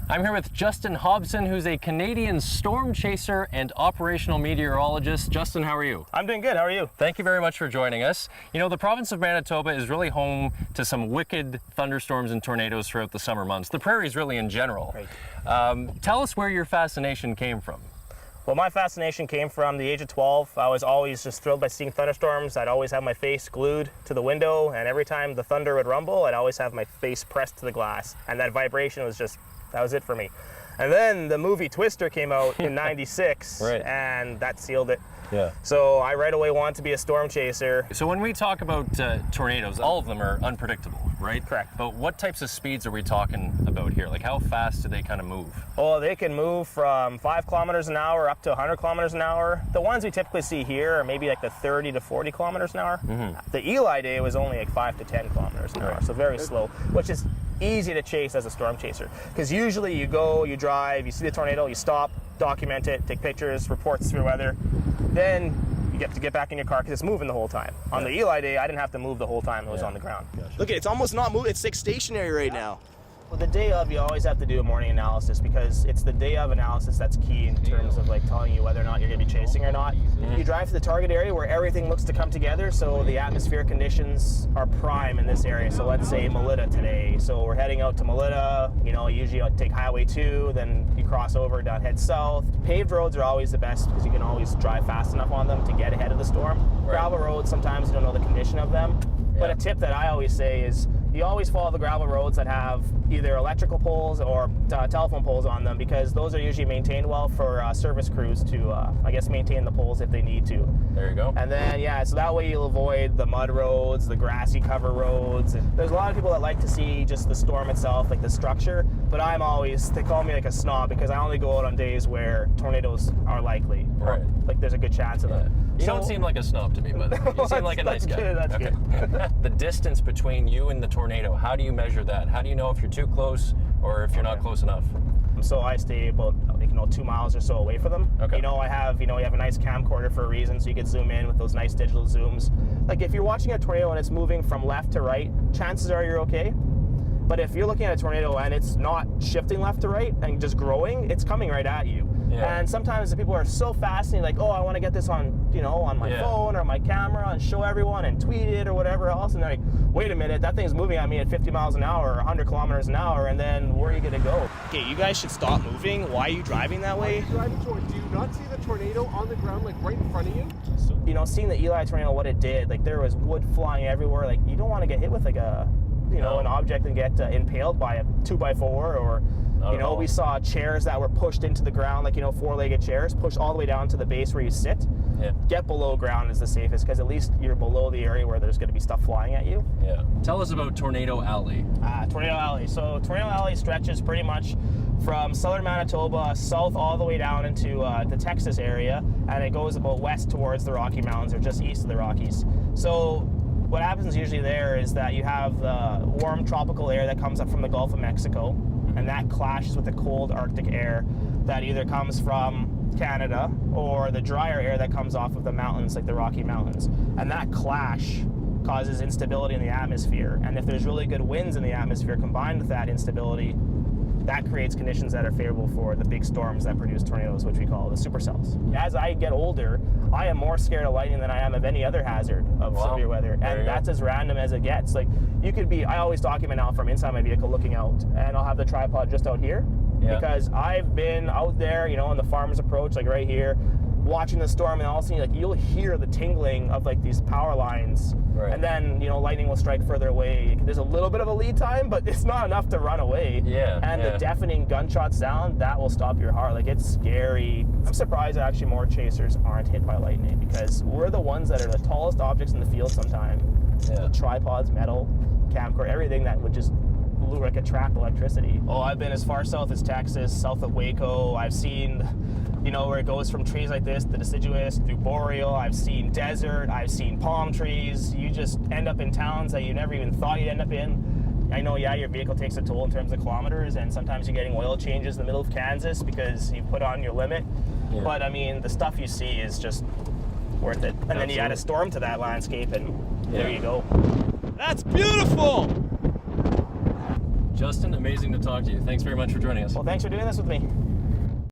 I'm here with Justin Hobson, who's a Canadian storm chaser and operational meteorologist. Justin, how are you? I'm doing good. How are you? Thank you very much for joining us. You know, the province of Manitoba is really home to some wicked thunderstorms and tornadoes throughout the summer months. The prairies really in general. Right. Tell us where your fascination came from. Well, my fascination came from the age of 12. I was always just thrilled by seeing thunderstorms. I'd always have my face glued to the window, and every time the thunder would rumble, I'd always have my face pressed to the glass. And that vibration was just, that was it for me. And then the movie Twister came out in '96, Right. and that sealed it. Yeah. So I right away wanted to be a storm chaser. So when we talk about tornadoes, all of them are unpredictable, right? Correct. But what types of speeds are we talking about here? Like how fast do they kind of move? Well, they can move from 5 kilometers an hour up to 100 kilometers an hour. The ones we typically see here are maybe like the 30 to 40 kilometers an hour. Mm-hmm. The Elie day was only like 5 to 10 kilometers an hour, so very slow, which is easy to chase as a storm chaser. Because usually you go, you drive, you see the tornado, you stop, document it, take pictures, report severe weather. Then you get to get back in your car because it's moving the whole time. On the Elie day, I didn't have to move the whole time it was on the ground. Look, it's almost not moving. It's like stationary right now. Well, the day of, you always have to do a morning analysis because it's the day of analysis that's key in terms of like telling you whether or not you're going to be chasing or not. You drive to the target area where everything looks to come together, so the atmospheric conditions are prime in this area. So let's say Melita today. So we're heading out to Melita. You know, usually I'll take Highway 2, then you cross over down, head south. Paved roads are always the best because you can always drive fast enough on them to get ahead of the storm. Right. Gravel roads, sometimes you don't know the condition of them. But a tip that I always say is you always follow the gravel roads that have either electrical poles or telephone poles on them because those are usually maintained well for service crews to, I guess, maintain the poles if they need to. There you go. And then, yeah, so that way you'll avoid the mud roads, the grassy cover roads. There's a lot of people that like to see just the storm itself, like the structure, but I'm always, they call me like a snob because I only go out on days where tornadoes are likely. Right. Like there's a good chance of them. You don't seem like a snob to me, but you seem like a nice guy. That's good. The distance between you and the tornado, how do you measure that? How do you know if you're too close or if you're not close enough? So I stay about 2 miles or so away from them. Okay. You have a nice camcorder for a reason, so you can zoom in with those nice digital zooms. Like if you're watching a tornado and it's moving from left to right, chances are you're okay. But if you're looking at a tornado and it's not shifting left to right and just growing, it's coming right at you. Yeah. And sometimes the people are so fascinated, like, oh, I want to get this on, on my phone or my camera and show everyone and tweet it or whatever else. And they're like, wait a minute, that thing's moving at me at 50 miles an hour or 100 kilometers an hour, and then where are you going to go? Okay, you guys should stop moving. Why are you driving that way? Do you not see the tornado on the ground, like right in front of you? So, seeing the Elie tornado, what it did, like there was wood flying everywhere. Like you don't want to get hit with like a, an object and get impaled by a 2x4 or, we saw chairs that were pushed into the ground, like, 4-legged chairs, pushed all the way down to the base where you sit. Yeah. Get below ground is the safest because at least you're below the area where there's going to be stuff flying at you. Yeah. Tell us about Tornado Alley. Tornado Alley. So Tornado Alley stretches pretty much from southern Manitoba south all the way down into the Texas area, and it goes about west towards the Rocky Mountains or just east of the Rockies. So what happens usually there is that you have the warm tropical air that comes up from the Gulf of Mexico, and that clashes with the cold Arctic air that either comes from Canada or the drier air that comes off of the mountains, like the Rocky Mountains. And that clash causes instability in the atmosphere. And if there's really good winds in the atmosphere combined with that instability, that creates conditions that are favorable for the big storms that produce tornadoes, which we call the supercells. As I get older, I am more scared of lightning than I am of any other hazard of severe weather. And that's as random as it gets. Like I always document now from inside my vehicle looking out, and I'll have the tripod just out here because I've been out there, in the farmer's approach, like right here, watching the storm, and all of a sudden, you'll hear the tingling of like these power lines, and then lightning will strike further away. There's a little bit of a lead time, but it's not enough to run away. And the deafening gunshot sound that will stop your heart. Like it's scary. I'm surprised that actually more chasers aren't hit by lightning because we're the ones that are the tallest objects in the field sometimes. Tripods, metal, camcorder, everything that would just attract electricity. Oh, I've been as far south as Texas, south of Waco. I've seen where it goes from trees like this, the deciduous, through boreal. I've seen desert, I've seen palm trees. You just end up in towns that you never even thought you'd end up in. I know, your vehicle takes a toll in terms of kilometers, and sometimes you're getting oil changes in the middle of Kansas because you put on your limit. But I mean, the stuff you see is just worth it. And then you add a storm to that landscape, and there you go. That's beautiful! Justin, amazing to talk to you. Thanks very much for joining us. Well, thanks for doing this with me.